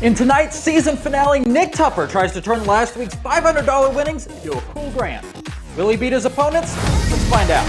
In tonight's season finale, Nick Tupper tries to turn last week's $500 winnings into a cool grand. Will he beat his opponents? Let's find out.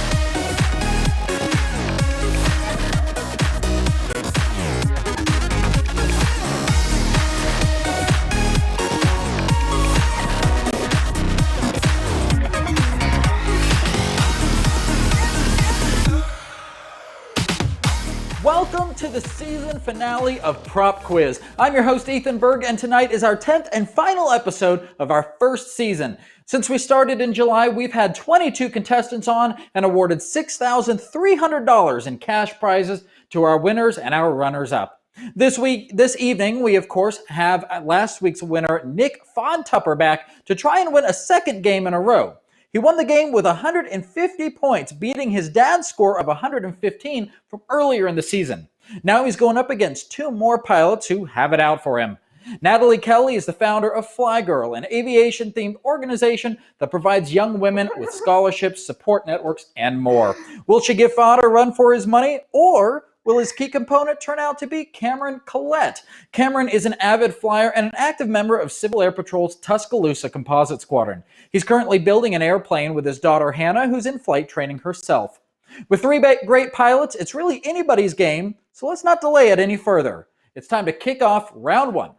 Welcome to the season finale of PropQuiz. I'm your host, Ethan Berg, and tonight is our 10th and final episode of our first season. Since we started in July, we've had 22 contestants on and awarded $6,300 in cash prizes to our winners and our runners-up. This evening, we of course have last week's winner, Nick FOD Tupper, back to try and win a second game in a row. He won the game with 150 points, beating his dad's score of 115 from earlier in the season. Now he's going up against two more pilots who have it out for him. Natalie Kelley is the founder of FlyGirl, an aviation-themed organization that provides young women with scholarships, support networks, and more. Will she give FOD a run for his money, or will his key component turn out to be Collette? Cameron is an avid flyer and an active member of Civil Air Patrol's Tuscaloosa Composite Squadron. He's currently building an airplane with his daughter Hannah, who's in flight training herself. With three great pilots, it's really anybody's game, so let's not delay it any further. It's time to kick off round one.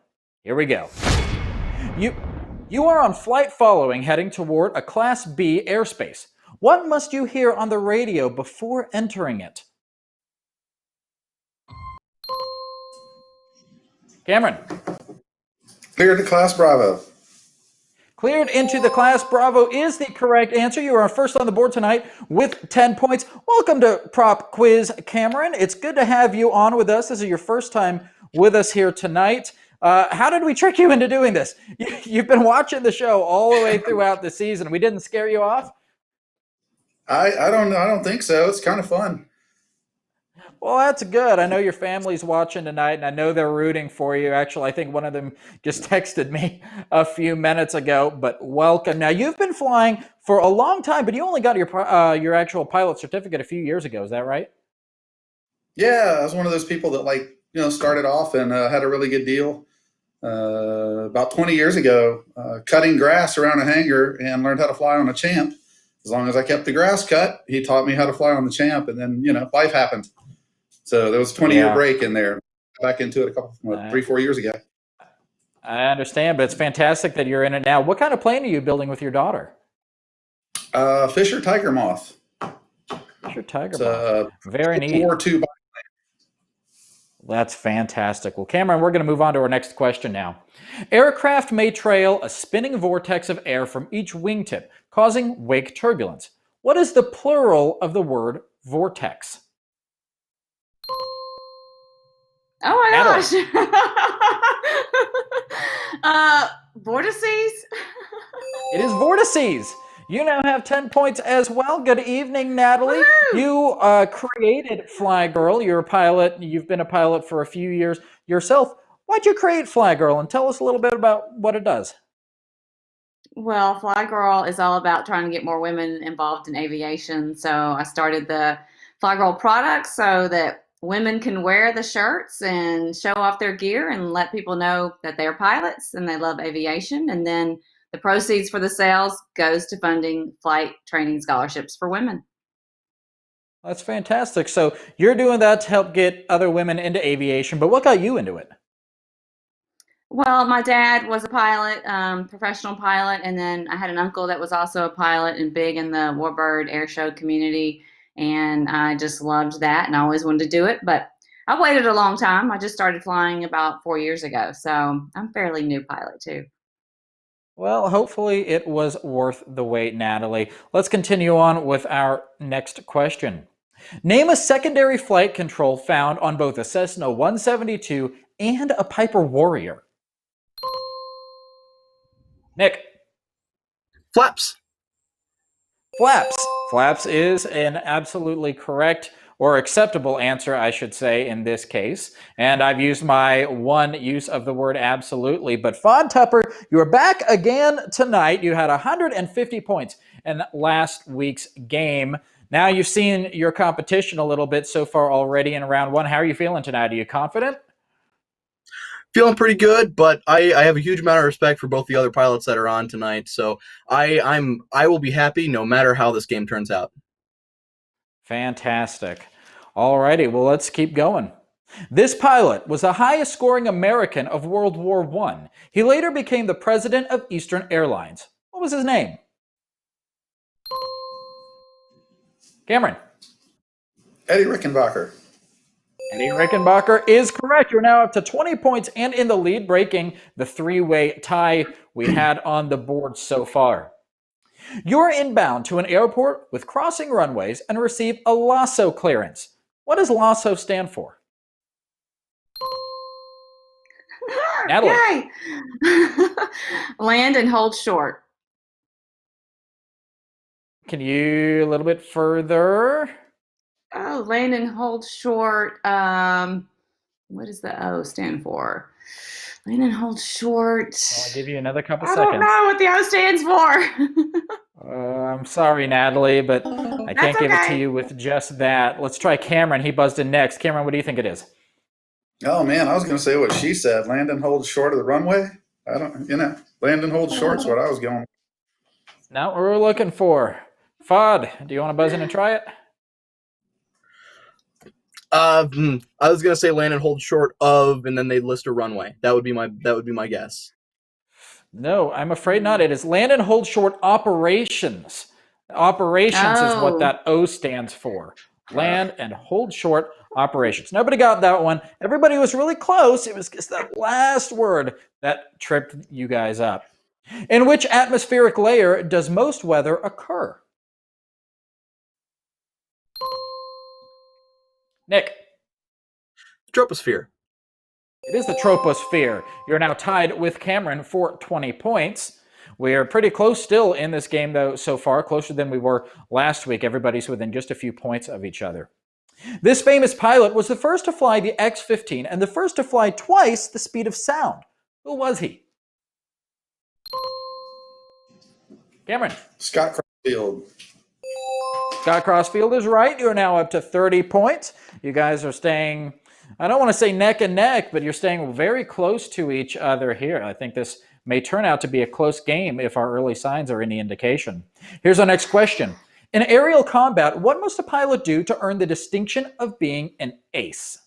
Here we go. You are on flight following, heading toward a Class B airspace. What must you hear on the radio before entering it? Cameron. Cleared to Class Bravo. Cleared into the Class Bravo is the correct answer. You are first on the board tonight with 10 points. Welcome to PropQuiz, Cameron. It's good to have you on with us. This is your first time with us here tonight. How did we trick you into doing this? You've been watching the show all the way throughout the season. We didn't scare you off? I don't know. I don't think so. It's kind of fun. Well, that's good. I know your family's watching tonight, and I know they're rooting for you. Actually, I think one of them just texted me a few minutes ago, but welcome. Now, you've been flying for a long time, but you only got your actual pilot certificate a few years ago. Is that right? Yeah, I was one of those people that started off and had a really good deal about 20 years ago, cutting grass around a hangar and learned how to fly on a Champ. As long as I kept the grass cut, he taught me how to fly on the Champ, and then, life happened. So there was a 20-year break in there. Back into it 3-4 years ago. I understand, but it's fantastic that you're in it now. What kind of plane are you building with your daughter? Fisher Tiger Moth. Fisher Tiger Moth. Very neat. War II. That's fantastic. Well, Cameron, we're going to move on to our next question now. Aircraft may trail a spinning vortex of air from each wingtip, causing wake turbulence. What is the plural of the word vortex? Oh my gosh. Vortices? It is vortices. You now have 10 points as well. Good evening, Natalie. Woo! You created FlyGirl. You're a pilot. You've been a pilot for a few years yourself. Why'd you create FlyGirl? And tell us a little bit about what it does. Well, FlyGirl is all about trying to get more women involved in aviation. So I started the FlyGirl product so that women can wear the shirts and show off their gear and let people know that they're pilots and they love aviation. And then the proceeds for the sales goes to funding flight training scholarships for women. That's fantastic. So you're doing that to help get other women into aviation, but what got you into it? Well, my dad was a pilot, professional pilot, and then I had an uncle that was also a pilot and big in the warbird air show community. And I just loved that and I always wanted to do it, but I waited a long time. I just started flying about 4 years ago, so I'm fairly new pilot too. Well, hopefully it was worth the wait, Natalie. Let's continue on with our next question. Name a secondary flight control found on both a Cessna 172 and a Piper Warrior. Nick. Flaps. Flaps. Flaps is an absolutely correct or acceptable answer, I should say, in this case. And I've used my one use of the word absolutely. But FOD Tupper, you are back again tonight. You had 150 points in last week's game. Now you've seen your competition a little bit so far already in round one. How are you feeling tonight? Are you confident? Feeling pretty good, but I have a huge amount of respect for both the other pilots that are on tonight. So I will be happy no matter how this game turns out. Fantastic. All righty, well, let's keep going. This pilot was the highest scoring American of World War I. He later became the president of Eastern Airlines. What was his name? Cameron. Eddie Rickenbacker. Eddie Rickenbacker is correct. You're now up to 20 points and in the lead, breaking the three-way tie we had on the board so far. You're inbound to an airport with crossing runways and receive a LASSO clearance. What does LASSO stand for? Natalie. Yay! Land and hold short. Can you a little bit further? Oh, land and hold short. What does the O stand for? Land and hold short. I'll give you another couple I seconds. don't know what the O stands for. I'm sorry, Natalie, but I can't give it to okay. you with just that. Let's try Cameron. He buzzed in next. Cameron, what do you think it is? Oh man, I was going to say what she said. Land and hold short of the runway. I don't, land and hold short's what I was going. Not what we're looking for. FOD, do you want to buzz in and try it? I was gonna say land and hold short of, and then they list a runway. That would be my guess. No, I'm afraid not. It is land and hold short operations. Operations is what that O stands for. Land and hold short operations. Nobody got that one. Everybody was really close. It was just that last word that tripped you guys up. In which atmospheric layer does most weather occur? Nick. Troposphere. It is the troposphere. You're now tied with Cameron for 20 points. We are pretty close still in this game, though, so far, closer than we were last week. Everybody's within just a few points of each other. This famous pilot was the first to fly the X-15 and the first to fly twice the speed of sound. Who was he? Cameron. Scott Crossfield. Scott Crossfield is right. You're now up to 30 points. You guys are staying, I don't want to say neck and neck, but you're staying very close to each other here. I think this may turn out to be a close game if our early signs are any indication. Here's our next question. In aerial combat, what must a pilot do to earn the distinction of being an ace?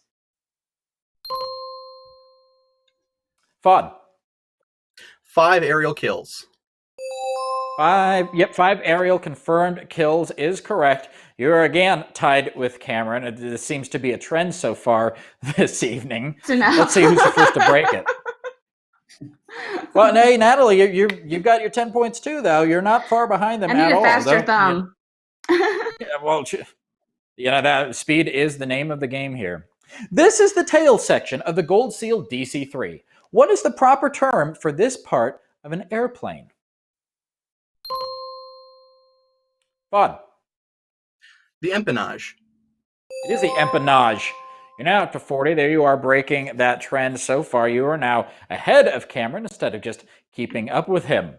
FOD. 5 aerial kills. 5 aerial confirmed kills is correct. You're again tied with Cameron. This seems to be a trend so far this evening. Let's see who's the first to break it. Well, hey, Natalie, you've got your 10 points too, though. You're not far behind them at all. I need a faster thumb. Well, that speed is the name of the game here. This is the tail section of the Gold Seal DC-3. What is the proper term for this part of an airplane? FOD. The empennage. It is the empennage. You're now up to 40. There you are, breaking that trend so far. You are now ahead of Cameron instead of just keeping up with him.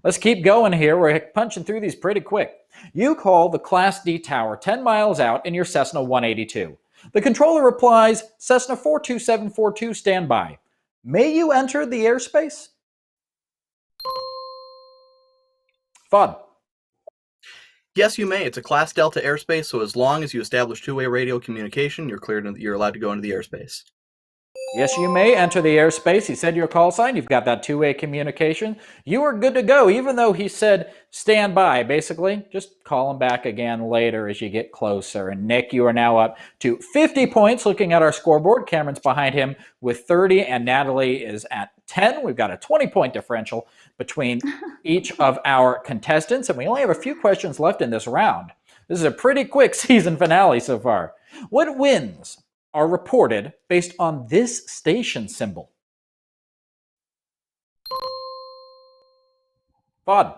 Let's keep going here. We're punching through these pretty quick. You call the Class D tower 10 miles out in your Cessna 182. The controller replies, Cessna 42742, stand by. May you enter the airspace? FOD. Yes, you may. It's a Class Delta airspace, so as long as you establish two-way radio communication, you're allowed to go into the airspace. Yes, you may enter the airspace. He said your call sign. You've got that two-way communication. You are good to go, even though he said stand by. Basically, just call him back again later as you get closer. And Nick, you are now up to 50 points looking at our scoreboard. Cameron's behind him with 30, and Natalie is at 10. We've got a 20-point differential between each of our contestants, and we only have a few questions left in this round. This is a pretty quick season finale so far. What wins are reported based on this station symbol? FOD.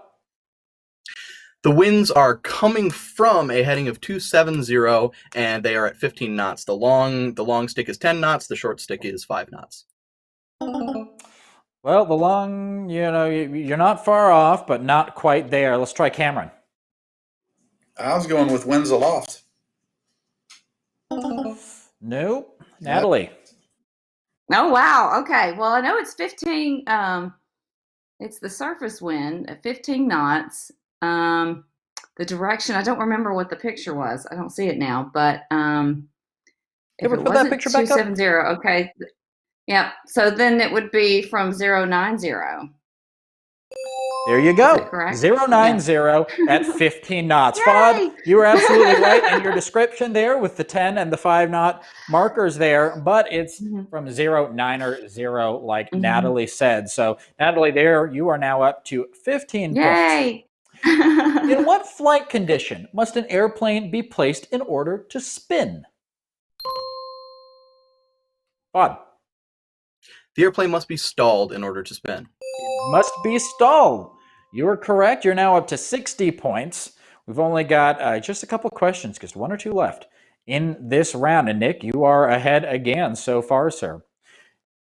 The winds are coming from a heading of 270, and they are at 15 knots. The long stick is 10 knots. The short stick is 5 knots. Well, the long, you're not far off, but not quite there. Let's try Cameron. I was going with winds aloft. Nope. Natalie. Oh, wow. Okay. Well, I know it's 15. It's the surface wind at 15 knots. The direction, I don't remember what the picture was. I don't see it now, but if Ever it put that wasn't picture back up? 270, okay. Yeah. So then it would be from 090. There you Is go. that correct? 090 at 15 knots. Yay! FOD, you were absolutely right in your description there with the 10 and the 5 knot markers there, but it's Mhm. from 090 like Mhm. Natalie said. So, Natalie, there you are now up to 15 points. Yay! In what flight condition must an airplane be placed in order to spin? FOD. The airplane must be stalled in order to spin. Must be stalled. You are correct. You're now up to 60 points. We've only got just a couple questions, because 1 or 2 left in this round. And Nick, you are ahead again so far, sir.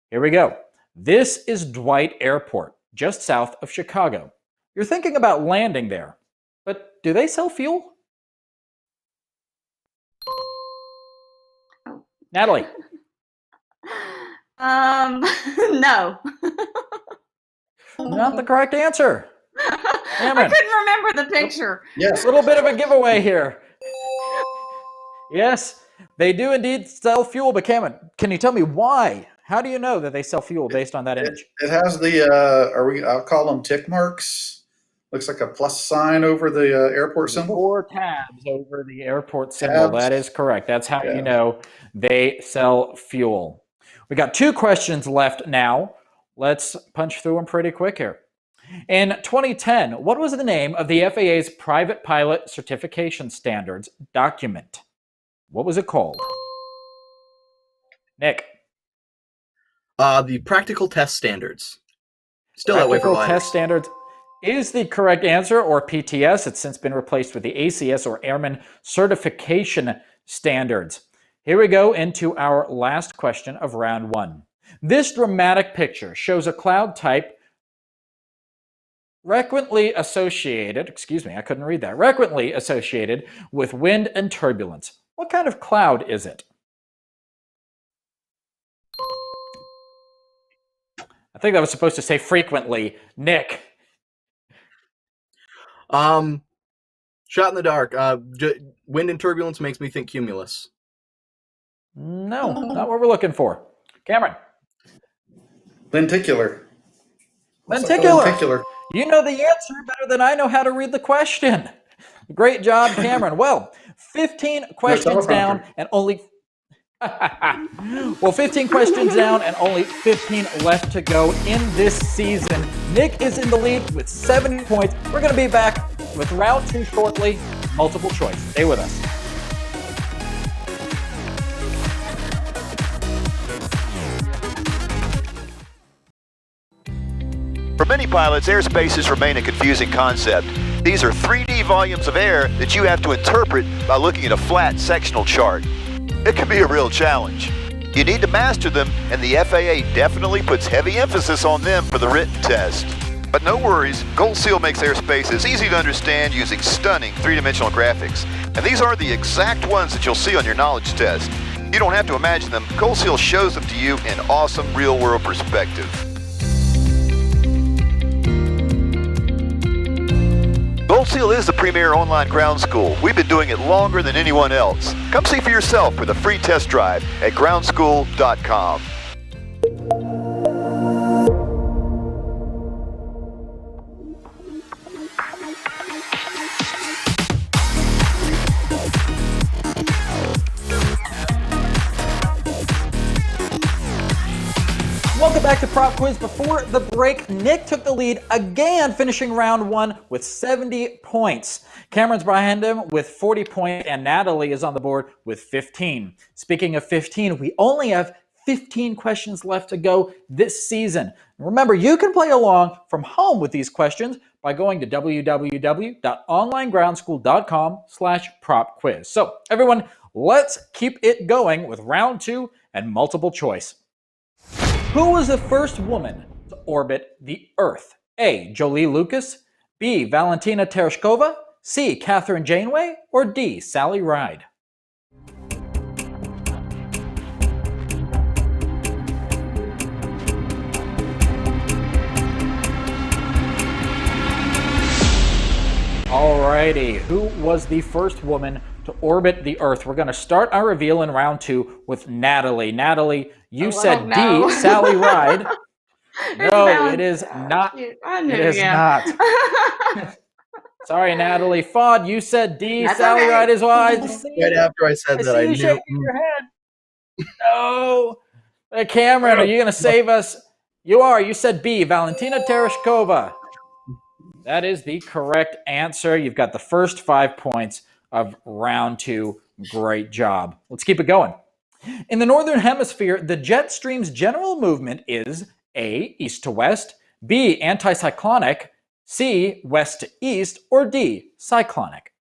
Here we go. This is Dwight Airport, just south of Chicago. You're thinking about landing there, but do they sell fuel? Oh. Natalie. No. Not the correct answer. I Cameron. couldn't remember the picture. Yes. A little bit of a giveaway here. Yes, they do indeed sell fuel, but Cameron, can you tell me why? How do you know that they sell fuel based on that image? It has the I'll call them tick marks. Looks like a plus sign over the airport symbol. 4 tabs over the airport symbol. Tabs. That is correct. That's how Yeah. you know they sell fuel. We got 2 questions left now. Let's punch through them pretty quick here. In 2010, what was the name of the FAA's private pilot certification standards document? What was it called? Nick. The practical test standards. Still that way for Practical gliders. test standards is the correct answer, or PTS. It's since been replaced with the ACS, or Airman Certification Standards. Here we go into our last question of round 1. This dramatic picture shows a cloud type frequently associated with wind and turbulence. What kind of cloud is it? I think that was supposed to say frequently. Nick. Shot in the dark. Wind and turbulence makes me think cumulus. No, not what we're looking for. Cameron. Lenticular. Lenticular. Lenticular. You know the answer better than I know how to read the question. Great job, Cameron. Well, 15 questions down and only 15 questions down and only 15 left to go in this season. Nick is in the lead with 70 points. We're going to be back with round 2 shortly. Multiple choice. Stay with us. For many pilots, airspaces remain a confusing concept. These are 3D volumes of air that you have to interpret by looking at a flat sectional chart. It can be a real challenge. You need to master them, and the FAA definitely puts heavy emphasis on them for the written test. But no worries, Gold Seal makes airspaces easy to understand using stunning three-dimensional graphics. And these are the exact ones that you'll see on your knowledge test. You don't have to imagine them, Gold Seal shows them to you in awesome real-world perspective. Gold Seal is the premier online ground school. We've been doing it longer than anyone else. Come see for yourself with a free test drive at groundschool.com. Welcome back to Prop Quiz. Before the break, Nick took the lead again, finishing round 1 with 70 points. Cameron's behind him with 40 points, and Natalie is on the board with 15. Speaking of 15, we only have 15 questions left to go this season. Remember, you can play along from home with these questions by going to www.onlinegroundschool.com/propquiz. So everyone, let's keep it going with round 2 and multiple choice. Who was the first woman to orbit the Earth? A. Jolie Lucas, B. Valentina Tereshkova, C. Catherine Janeway, or D. Sally Ride? Alrighty, who was the first woman to orbit the Earth? We're going to start our reveal in round 2 with Natalie. Natalie, you said no. D, Sally Ride. No, it is not. I knew, It is not. Sorry, Natalie. FOD, you said D, That's Sally okay. Ride is why. Right after I said that, I see you knew. shaking your head. No. Cameron, are you going to save us? You are. You said B, Valentina Tereshkova. That is the correct answer. You've got the first 5 points of round 2. Great job. Let's keep it going. In the Northern Hemisphere, the jet stream's general movement is A, east to west, B, anticyclonic, C, west to east, or D, cyclonic.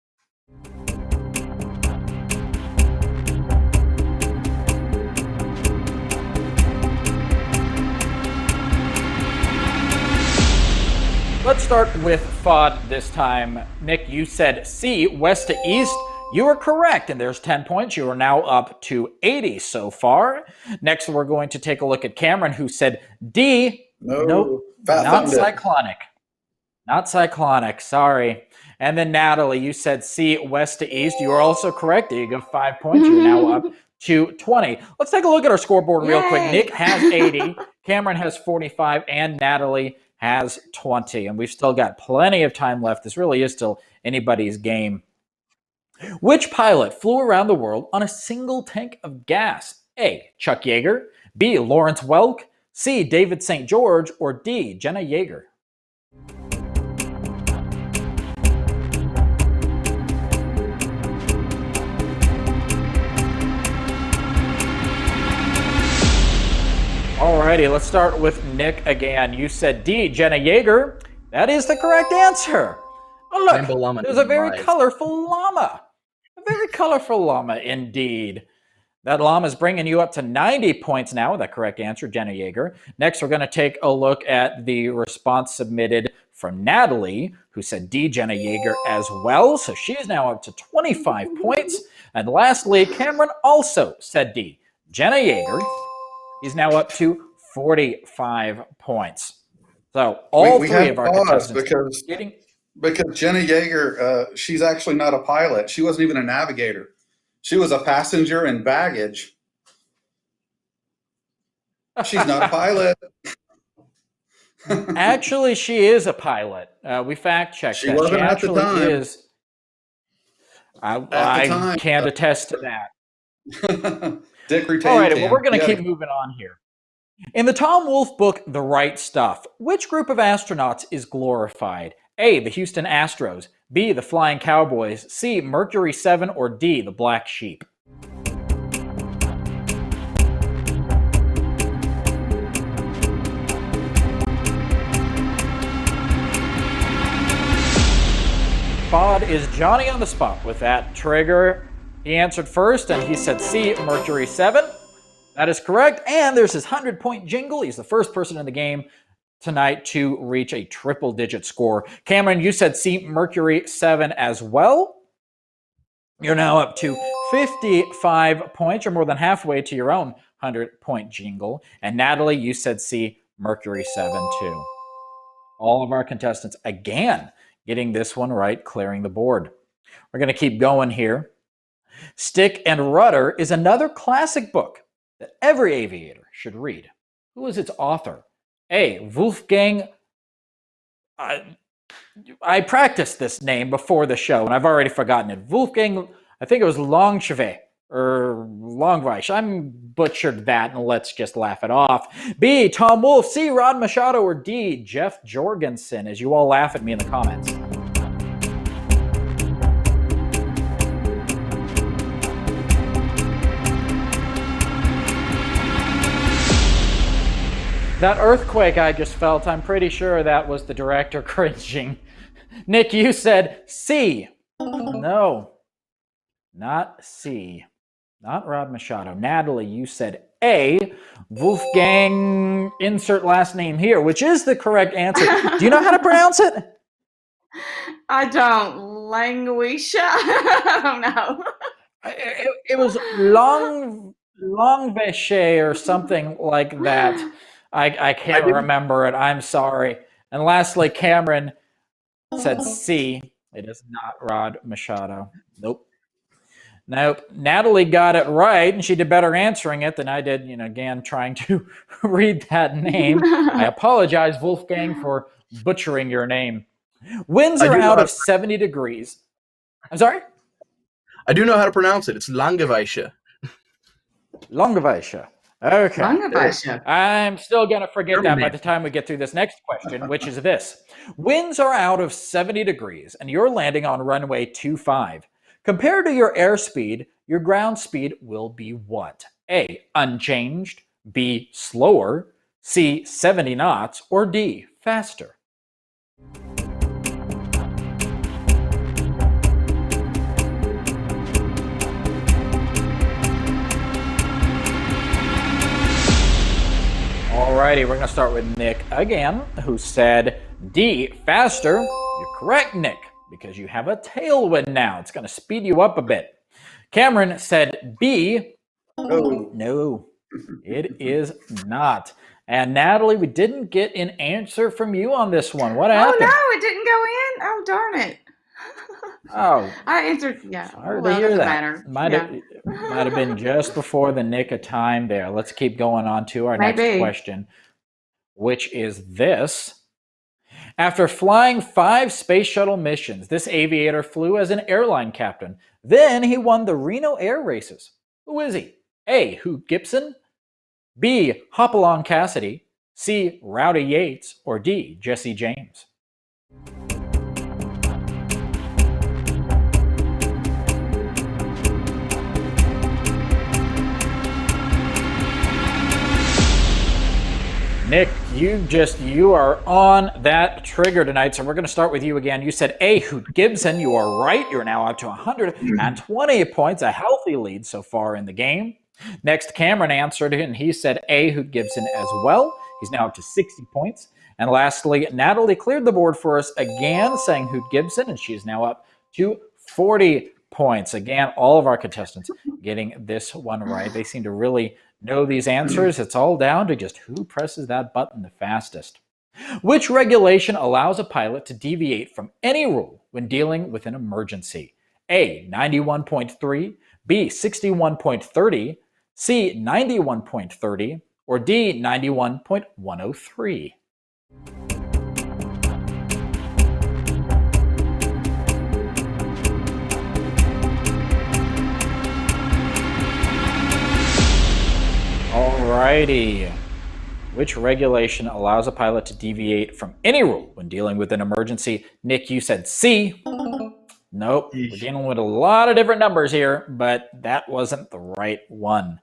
Let's start with FOD this time. Nick, you said C, west to east. You are correct, and there's 10 points. You are now up to 80 so far. Next, we're going to take a look at Cameron, who said D. Nope, not cyclonic. Not cyclonic, sorry. And then Natalie, you said C, west to east. You are also correct. There you go, 5 points. You're now up to 20. Let's take a look at our scoreboard real quick. Nick has 80, Cameron has 45, and Natalie has 20. And we've still got plenty of time left. This really is still anybody's game. Which pilot flew around the world on a single tank of gas? A, Chuck Yeager, B, Lawrence Welk, C, David St. George, or D, Jenna Yeager? Alrighty, let's start with Nick again. You said D, Jenna Yeager. That is the correct answer. Oh, look, there's a very colorful llama. A very colorful llama indeed. That llama is bringing you up to 90 points now with that correct answer, Jenna Yeager. Next, we're going to take a look at the response submitted from Natalie, who said D, Jenna Yeager as well. So she is now up to 25 points. And lastly, Cameron also said D, Jenna Yeager. He's now up to 45 points. So all three of our contestants because Jenna Yeager, she's actually not a pilot. She wasn't even a navigator. She was a passenger in baggage. She's not a pilot. Actually, she is a pilot. We fact checked that. She actually is. I can't attest to that. Dick retained. All right, well, we're going to keep moving on here. In the Tom Wolfe book, The Right Stuff, which group of astronauts is glorified? A, the Houston Astros, B, the Flying Cowboys, C, Mercury 7, or D, the Black Sheep? FOD is Johnny on the spot with that trigger. He answered first, and he said C, Mercury 7. That is correct, and there's his 100-point jingle. He's the first person in the game tonight to reach a triple-digit score. Cameron, you said C, Mercury 7 as well. You're now up to 55 points. You're more than halfway to your own 100-point jingle. And Natalie, you said C, Mercury 7 too. All of our contestants, again, getting this one right, clearing the board. We're going to keep going here. Stick and Rudder is another classic book that every aviator should read. Who is its author? A, Wolfgang. I practiced this name before the show, and I've already forgotten it. Wolfgang, I think it was Longchevet, or Longreich. I'm butchered that, and let's just laugh it off. B, Tom Wolfe, C, Rod Machado, or D, Jeff Jorgensen, as you all laugh at me in the comments. That earthquake I just felt, I'm pretty sure that was the director cringing. Nick, you said C. No, not C. Not Rod Machado. Natalie, you said A. Wolfgang, insert last name here, which is the correct answer. Do you know how to pronounce it? I don't. Languisha? I don't know. It was Longveche or something like that. I can't remember it. I'm sorry. And lastly, Cameron said C. It is not Rod Machado. Nope. Natalie got it right, and she did better answering it than I did, again, trying to read that name. I apologize, Wolfgang, for butchering your name. Winds are out of 70 degrees. I'm sorry? I do know how to pronounce it. It's Langeweische. Langeweische. Okay. Langeweische. I'm still going to forget German that by name. the time we get through this next question, which is this. Winds are out of 70 degrees, and you're landing on runway 25. Compared to your airspeed, your ground speed will be what? A, unchanged, B, slower, C, 70 knots, or D, faster? Alrighty, we're going to start with Nick again, who said D, faster. You're correct, Nick, because you have a tailwind now. It's going to speed you up a bit. Cameron said B. No, it is not. And Natalie, we didn't get an answer from you on this one. What happened? Oh, no, it didn't go in? Oh, darn it. Oh, I answered, yeah. sorry Well, to hear doesn't that. matter. Might have been just before the nick of time there. Let's keep going on to our Maybe. next question, which is this. After flying 5 space shuttle missions, this aviator flew as an airline captain. Then he won the Reno Air Races. Who is he? A, Hoot Gibson, B, Hopalong Cassidy, C, Rowdy Yates, or D, Jesse James? Nick, you are on that trigger tonight, so we're going to start with you again. You said A, Hoot Gibson. You are right. You're now up to 120 points, a healthy lead so far in the game. Next, Cameron answered, and he said A, Hoot Gibson as well. He's now up to 60 points. And lastly, Natalie cleared the board for us again, saying Hoot Gibson, and she is now up to 40 points. Again, all of our contestants getting this one right. They seem to really know these answers. It's all down to just who presses that button the fastest. Which regulation allows a pilot to deviate from any rule when dealing with an emergency? A, 91.3, B, 61.30, C, 91.30, or D, 91.103? Alrighty. Which regulation allows a pilot to deviate from any rule when dealing with an emergency? Nick, you said C. Nope. We're dealing with a lot of different numbers here, but that wasn't the right one.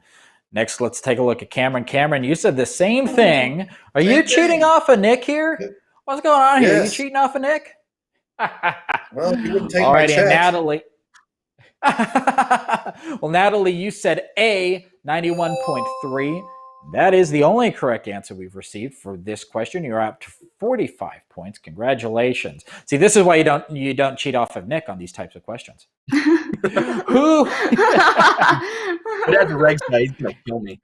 Next, let's take a look at Cameron. Cameron, you said the same thing. Are you cheating off of Nick here? What's going on here? Are you cheating off of Nick? Well, you wouldn't take my check. And Natalie. Well, Natalie, you said A, 91.3. That is the only correct answer we've received for this question. You're up to 45 points. Congratulations. See, this is why you don't cheat off of Nick on these types of questions. Who? But as a reg guy, he's gonna kill me.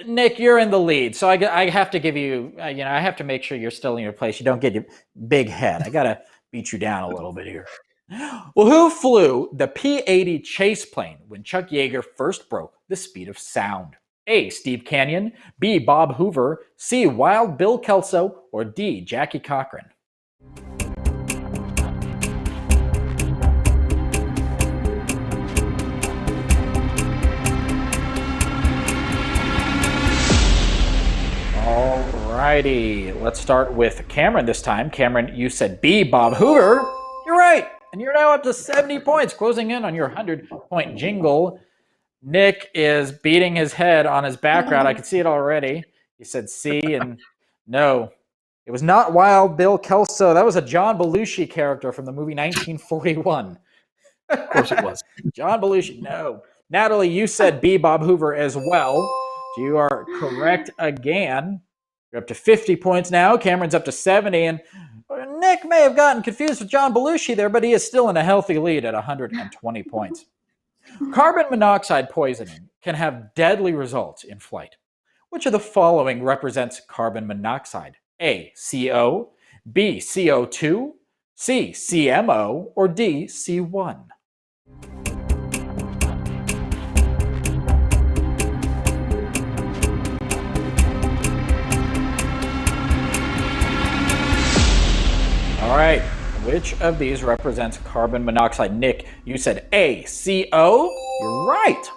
Nick, you're in the lead, so I have to give you, I have to make sure you're still in your place. You don't get your big head. I gotta beat you down a little bit here. Well, who flew the P-80 chase plane when Chuck Yeager first broke the speed of sound? A, Steve Canyon, B, Bob Hoover, C, Wild Bill Kelso, or D, Jackie Cochran? Alrighty, let's start with Cameron this time. Cameron, you said B, Bob Hoover. You're right. And you're now up to 70 points, closing in on your 100-point jingle. Nick is beating his head on his background. I can see it already. He said C, and no. It was not Wild Bill Kelso. That was a John Belushi character from the movie 1941. Of course it was. John Belushi, no. Natalie, you said B, Bob Hoover as well. So you are correct again. You're up to 50 points now. Cameron's up to 70, and Nick may have gotten confused with John Belushi there, but he is still in a healthy lead at 120 points. Carbon monoxide poisoning can have deadly results in flight. Which of the following represents carbon monoxide? A, CO, B, CO2, C, CMO, or D, C1? All right, which of these represents carbon monoxide? Nick, you said A, CO. You're right.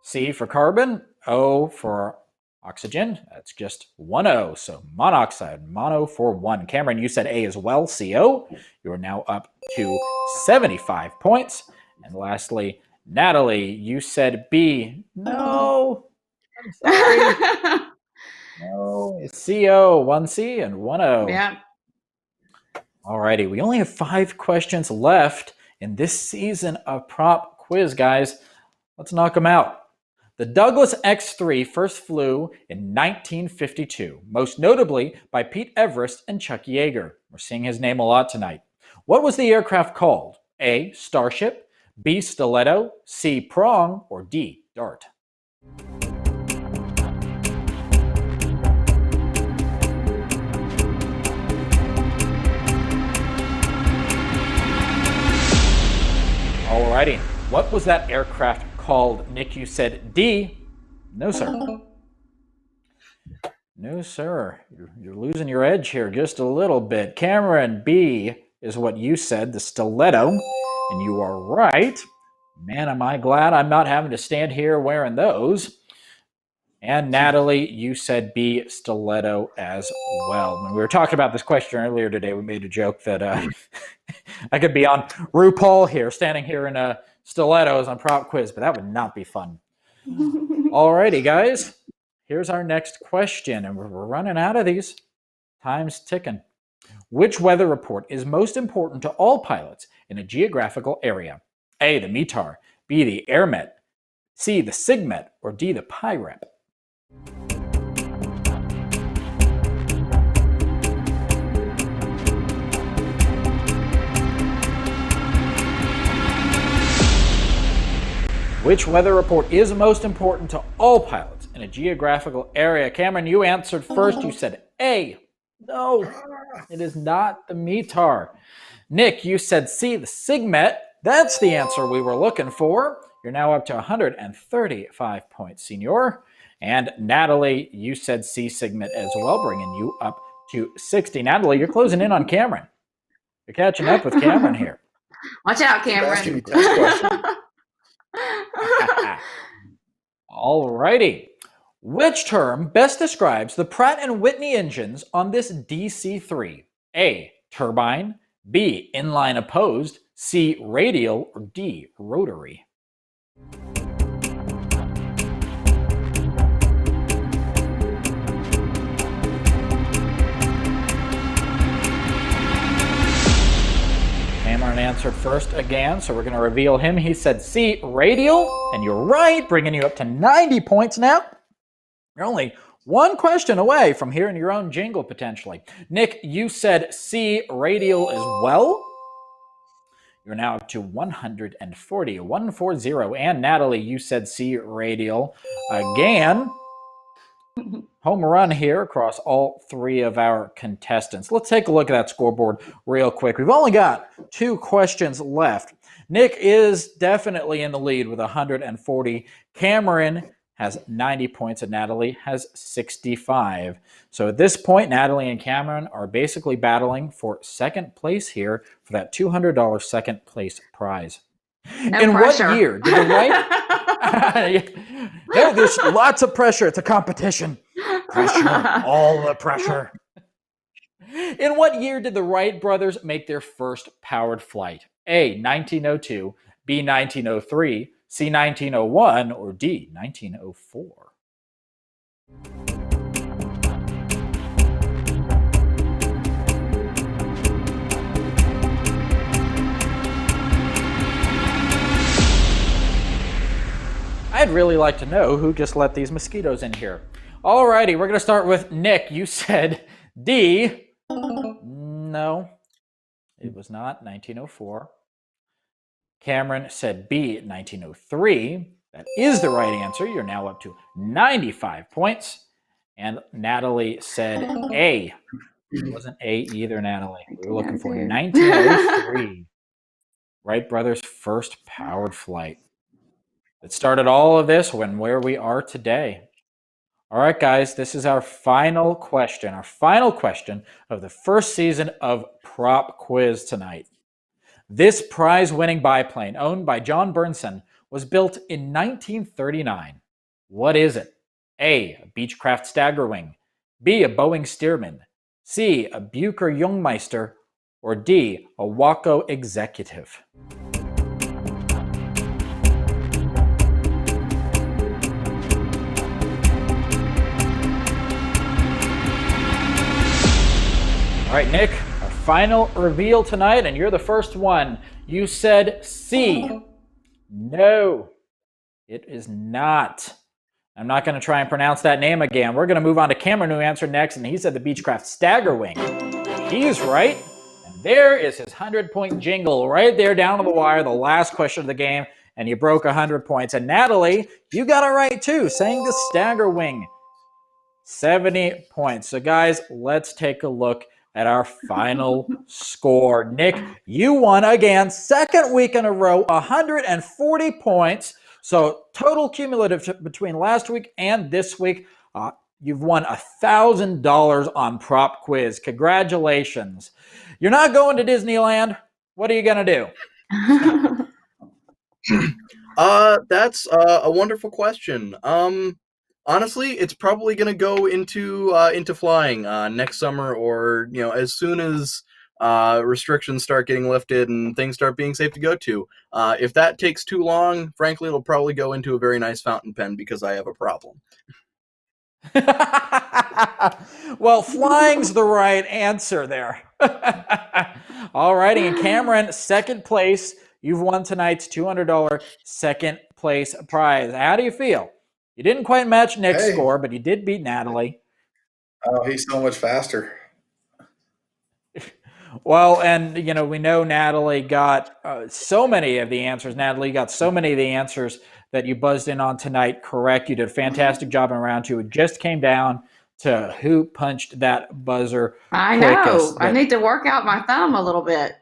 C for carbon, O for oxygen. That's just one O, so monoxide, mono for one. Cameron, you said A as well, CO. You're now up to 75 points. And lastly, Natalie, you said B. No, I'm sorry. No, it's CO, one C and one O. Yeah. Alrighty, we only have 5 questions left in this season of Prop Quiz, guys. Let's knock them out. The Douglas X-3 first flew in 1952, most notably by Pete Everest and Chuck Yeager. We're seeing his name a lot tonight. What was the aircraft called? A, Starship, B, Stiletto, C, Prong, or D, Dart? Alrighty, what was that aircraft called? Nick, you said D. No, sir. No, sir. You're losing your edge here just a little bit. Cameron, B is what you said, the Stiletto. And you are right. Man, am I glad I'm not having to stand here wearing those. And Natalie, you said B, Stiletto as well. When we were talking about this question earlier today, we made a joke that I could be on RuPaul here, standing here in stilettos on Prop Quiz, but that would not be fun. Alrighty, guys. Here's our next question, and we're running out of these. Time's ticking. Which weather report is most important to all pilots in a geographical area? A, the METAR, B, the AirMet, C, the SIGMET, or D, the PIREP? Which weather report is most important to all pilots in a geographical area? Cameron, you answered first. You said A. No, it is not the METAR. Nick, you said C, the SIGMET. That's the answer we were looking for. You're now up to 135 points, Senor. And Natalie, you said C, SIGMET as well, bringing you up to 60. Natalie, you're closing in on Cameron. You're catching up with Cameron here. Watch out, Keep asking me Cameron. tough questions. Alrighty. Which term best describes the Pratt & Whitney engines on this DC-3? A, turbine, B, inline opposed, C, radial, or D, rotary? Cameron answered first again, so we're going to reveal him. He said C, radial, and you're right, bringing you up to 90 points now. You're only one question away from hearing your own jingle, potentially. Nick, you said C, radial as well. You're now up to 140, 140. And Natalie, you said C, radial again. Home run here across all 3 of our contestants. Let's take a look at that scoreboard real quick. We've only got 2 questions left. Nick is definitely in the lead with 140. Cameron has 90 points and Natalie has 65. So at this point, Natalie and Cameron are basically battling for second place here for that $200 second place prize. No In pressure. what year did the right... No, there's lots of pressure. It's a competition. Pressure, all the pressure. In what year did the Wright brothers make their first powered flight? A, 1902, B, 1903, C, 1901, or D, 1904? I'd really like to know who just let these mosquitoes in here. Alrighty, we're going to start with Nick. You said D. No, it was not 1904. Cameron said B, 1903. That is the right answer. You're now up to 95 points. And Natalie said A, It wasn't A either, Natalie. We were looking for 1902. 1903. Wright brothers' first powered flight. It started all of this when where we are today. All right, guys, this is our final question of the first season of Prop Quiz tonight. This prize-winning biplane, owned by John Burnson, was built in 1939. What is it? A, a Beechcraft Staggerwing. B, a Boeing Stearman. C, a Bucher Jungmeister. Or D, a Waco Executive. All right, Nick, our final reveal tonight, and you're the first one. You said C. No, it is not. I'm not going to try and pronounce that name again. We're going to move on to Cameron, who answered next, and he said the Beechcraft Staggerwing. He's right, and there is his 100-point jingle right there down to the wire, the last question of the game, and you broke 100 points. And Natalie, you got it right too, saying the Staggerwing. 70 points. So guys, let's take a look at our final score. Nick, you won again, second week in a row, 140 points. So total cumulative between last week and this week, you've won $1,000 on Prop Quiz. Congratulations. You're not going to Disneyland. What are you going to do? That's a wonderful question. Honestly, it's probably going to go into flying next summer, or as soon as restrictions start getting lifted and things start being safe to go to. If that takes too long, frankly, it'll probably go into a very nice fountain pen because I have a problem. Well, flying's the right answer there. All righty, and Cameron, second place. You've won tonight's $200 second place prize. How do you feel? You didn't quite match Nick's score, but you did beat Natalie. Oh, he's so much faster. Well, and we know Natalie got so many of the answers. Natalie got so many of the answers that you buzzed in on tonight correct. You did a fantastic job in round two. It just came down to who punched that buzzer I quickest. know. I need to work out my thumb a little bit.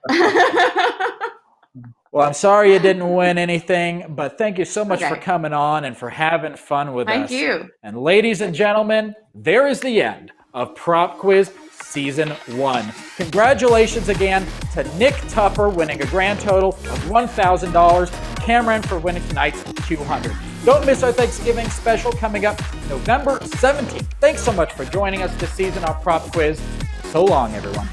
Well, I'm sorry you didn't win anything, but thank you so much for coming on and for having fun with us. Thank you. And ladies and gentlemen, there is the end of Prop Quiz Season 1. Congratulations again to Nick Tupper winning a grand total of $1,000, Cameron for winning tonight's $200. Don't miss our Thanksgiving special coming up November 17th. Thanks so much for joining us this season on Prop Quiz. So long, everyone.